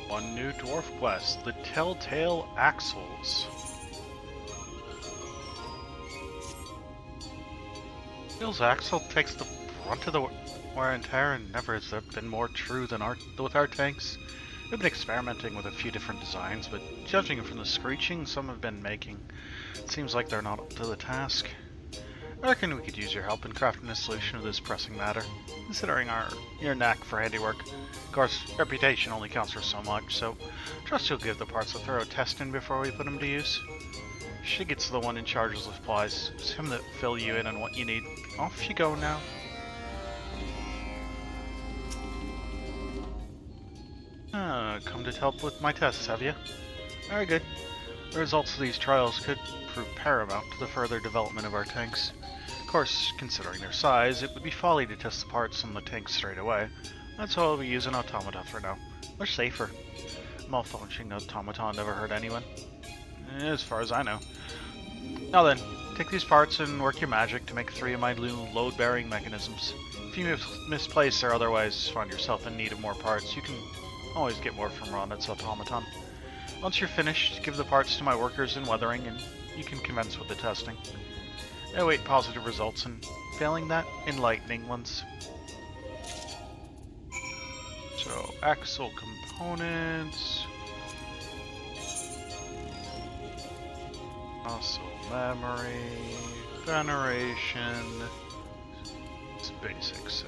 One new dwarf quest, the Telltale Axles. Feels Axle takes the brunt of the wear and tear, and never has there been more true than with our tanks. We've been experimenting with a few different designs, but judging from the screeching some have been making, it seems like they're not up to the task. I reckon we could use your help in crafting a solution to this pressing matter, considering your knack for handiwork. Of course, reputation only counts for so much, so trust you'll give the parts a thorough testing before we put them to use. Shigit's the one in charge of supplies. It's him that fill you in on what you need. Off you go now. Come to help with my tests, have you? Very good. The results of these trials could prove paramount to the further development of our tanks. Of course, considering their size, it would be folly to test the parts on the tanks straight away. That's why we use an automata for now. They're safer. Malfunctioning automaton never hurt anyone. As far as I know. Now then, take these parts and work your magic to make 3 of my new load-bearing mechanisms. If you misplace or otherwise find yourself in need of more parts, you can always get more from Ronet's automaton. Once you're finished, give the parts to my workers in weathering and you can commence with the testing. I await positive results, and failing that, enlightening ones. So, axle components. Muscle memory. Veneration. It's basic synth.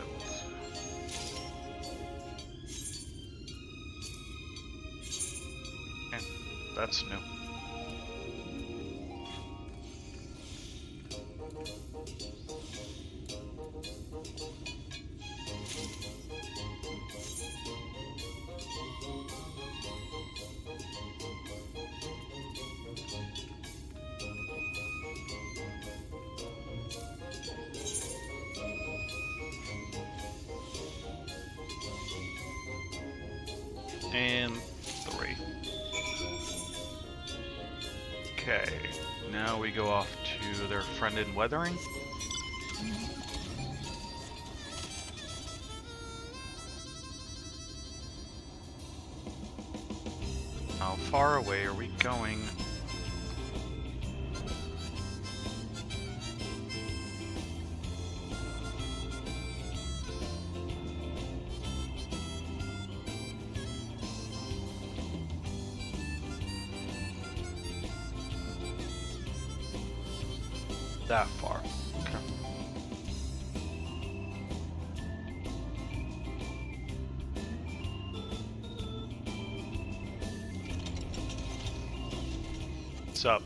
Okay, that's new. And 3. Okay, now we go off to their friend in weathering. How far away are we going? That far. Okay. What's up?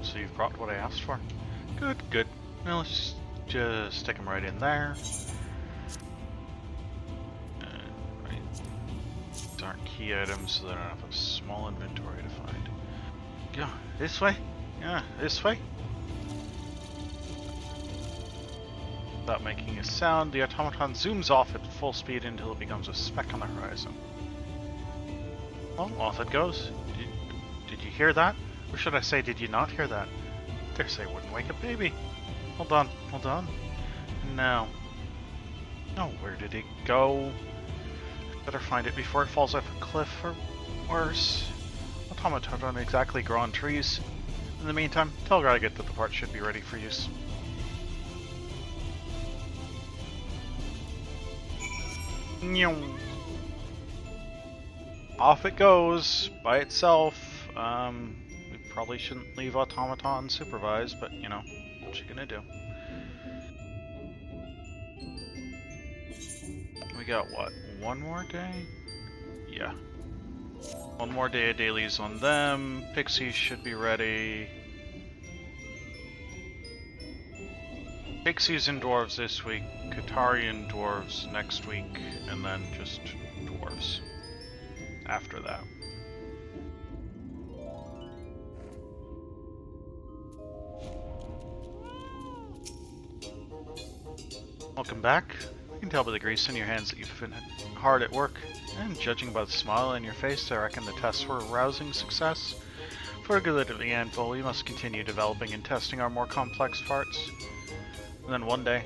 So you've brought what I asked for? Good, good. Well, let's just stick them right in there. Right. These aren't key items, so they don't have a small inventory to find. Go this way? Yeah, this way. Without making a sound, the automaton zooms off at full speed until it becomes a speck on the horizon. Well, off it goes. Did you hear that? Or should I say, did you not hear that? Dare say it wouldn't wake a baby. Hold on, hold on. Now. Oh, where did it go? Better find it before it falls off a cliff, or worse. Automata don't exactly grow on trees. In the meantime, tell Ragged that the part should be ready for use. Off it goes, by itself. We probably shouldn't leave Automaton supervised, but you know, what you gonna do? We got what, one more day? Yeah. One more day of dailies on them. Pixies should be ready. Pixies and Dwarves this week. Katarian Dwarves next week. And then just Dwarves after that. Welcome back. I can tell by the grease in your hands that you've been hard at work. And judging by the smile on your face, I reckon the tests were a rousing success. For a good of the Anvil, we must continue developing and testing our more complex parts. And then one day,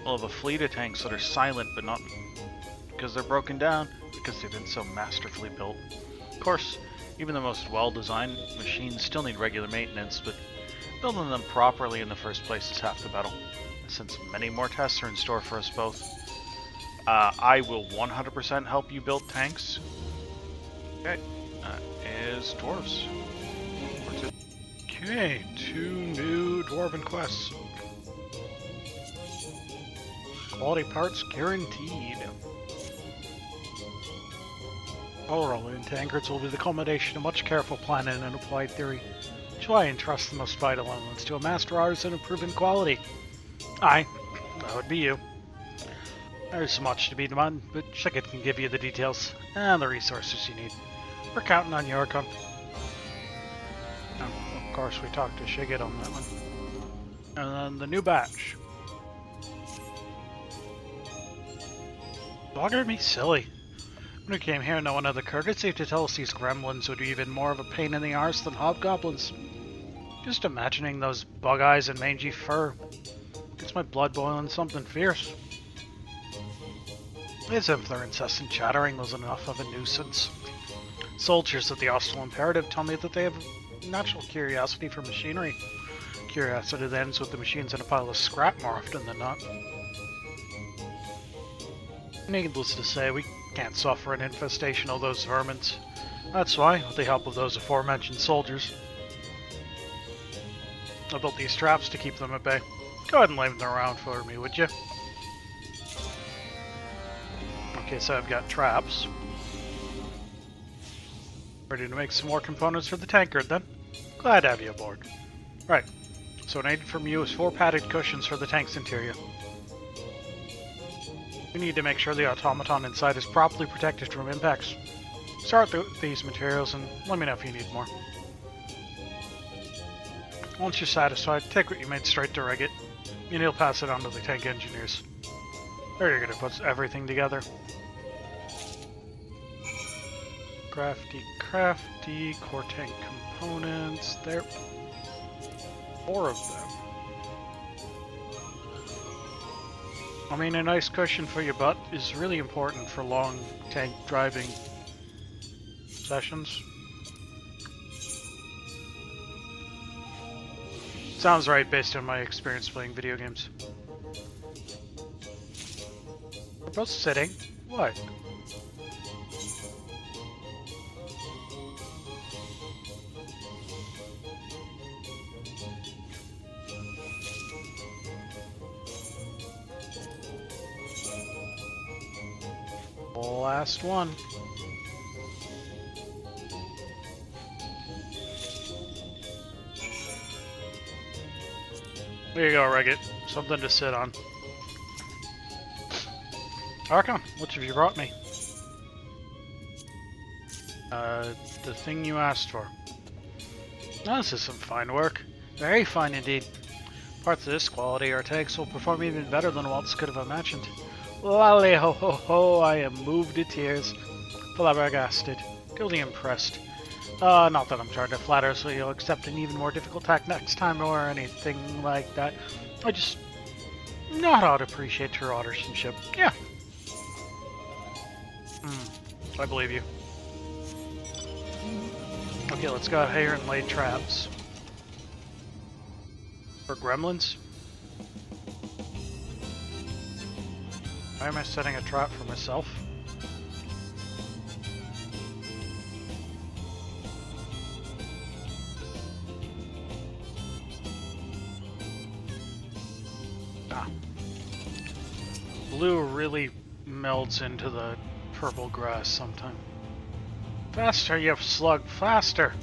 we'll have a fleet of tanks that are silent but not because they're broken down, but because they've been so masterfully built. Of course, even the most well-designed machines still need regular maintenance, but building them properly in the first place is half the battle. Since many more tests are in store for us both, I will 100% help you build tanks. Okay, is Dwarfs. Okay, 2 new Dwarven quests. Quality parts guaranteed. Overall, in tankards will be the culmination of much careful planning and applied theory. Which is why I entrust the most vital elements to a master artisan of proven quality. Aye, that would be you. There's much to be done, but Shigget can give you the details and the resources you need. We're counting on your company. Of course, we talked to Shigget on that one. And then the new batch. Bugger me silly. When we came here, no one had the courtesy to tell us these gremlins would be even more of a pain in the arse than hobgoblins. Just imagining those bug eyes and mangy fur gets my blood boiling something fierce. As if their incessant chattering was enough of a nuisance. Soldiers of the Austral Imperative tell me that they have a natural curiosity for machinery. Curiosity that ends with the machines in a pile of scrap more often than not. Needless to say, we can't suffer an infestation of those vermins. That's why, with the help of those aforementioned soldiers, I built these traps to keep them at bay. Go ahead and leave them around for me, would you? Okay, so I've got traps. Ready to make some more components for the tankard then? Glad to have you aboard. Right, so what I need from you is 4 padded cushions for the tank's interior. We need to make sure the automaton inside is properly protected from impacts. Start with these materials and let me know if you need more. Once you're satisfied, take what you made straight to Regget, and he'll pass it on to the tank engineers. They're gonna put everything together. Crafty, core tank components. There. 4 of them. I mean, a nice cushion for your butt is really important for long tank driving sessions. Sounds right based on my experience playing video games. We're both sitting. What? Last one. There you go, Regget. Something to sit on. Archon, what have you brought me? The thing you asked for. Oh, this is some fine work. Very fine indeed. Parts of this quality, our tanks will perform even better than Waltz could have imagined. Lolly ho ho ho, I am moved to tears. Flabbergasted. Guilty impressed. Not that I'm trying to flatter so you'll accept an even more difficult tack next time or anything like that. I just know how to appreciate your artisanship. Yeah. I believe you. Okay, let's go out here and lay traps. For gremlins? Why am I setting a trap for myself? Blue really melds into the purple grass sometime. Faster, you slug, faster!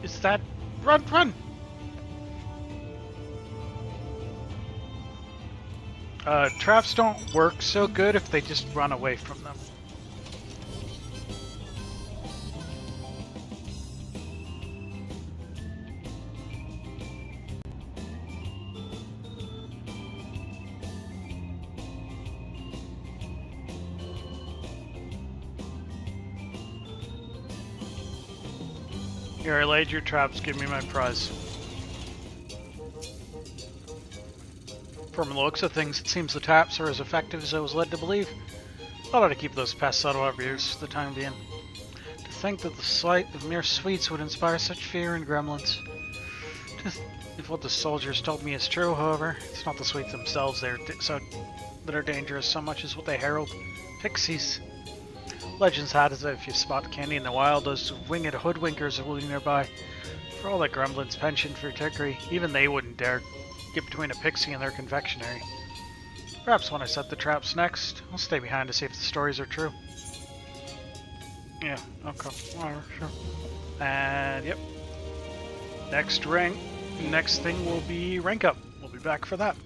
Is that... Run, run! Traps don't work so good if they just run away from them. Here, I laid your traps. Give me my prize. From the looks of things, it seems the traps are as effective as I was led to believe. Thought I'd keep those pests out of our views for the time being. To think that the sight of mere sweets would inspire such fear in gremlins. If what the soldiers told me is true, however, it's not the sweets themselves that are dangerous so much as what they herald. Pixies. Legends had it that if you spot candy in the wild, those winged hoodwinkers are living nearby. For all that gremlins' penchant for trickery, even they wouldn't dare get between a pixie and their confectionery. Perhaps when I set the traps next, I'll stay behind to see if the stories are true. Yeah, okay, whatever, sure. And yep. Next thing will be rank up. We'll be back for that.